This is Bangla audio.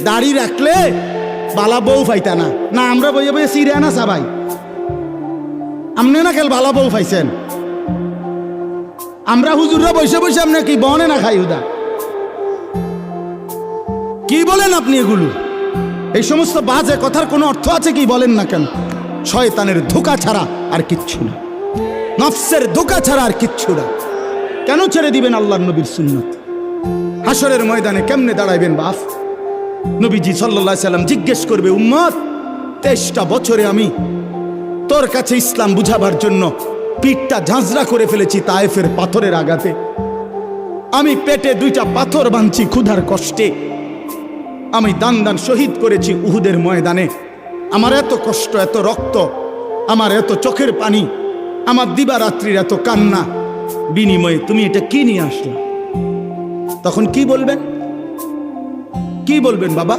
দাড়ি রাখলে বালা বউ পাইতা না। না আমরা বইয়ে বইয়ে সিরে না সবাই, আপনি না খেল বালা বউ পাইছেন। আমরা হুজুররা বসে বসে আপনি কি বনে না খাই হুদা? কি বলেন আপনি এগুলো? এই সমস্ত বাজে কথার কোনো অর্থ আছে কি বলেন না কেন? শয়তানের ধোঁকা ছাড়া আর কিচ্ছু না, নফসের ধোঁকা ছাড়া আর কিচ্ছু না। কেন ছেড়ে দিবেন আল্লাহর নবীর সুন্নত? হাসরের ময়দানে কেমনে দাঁড়াইবেন বাপ? নবীজি সাল্লাল্লাহু আলাইহি সাল্লাম জিজ্ঞেস করবে, উম্মত 23টা বছরে আমি তোর কাছে ইসলাম বুঝাবার জন্য পিঠটা ঝাঁঝরা করে ফেলেছি তায়েফের পাথরের আঘাতে, আমি পেটে 2টা পাথর বাঁধছি ক্ষুধার কষ্টে, আমি দান দান শহীদ করেছি উহুদের ময়দানে, আমার এত কষ্ট, এত রক্ত, আমার এত চোখের পানি, আমার দিবারাত্রির এত কান্না, বিনিময়ে তুমি এটা কি নিয়ে আসলে? তখন কি বলবেন? কি বলবেন বাবা?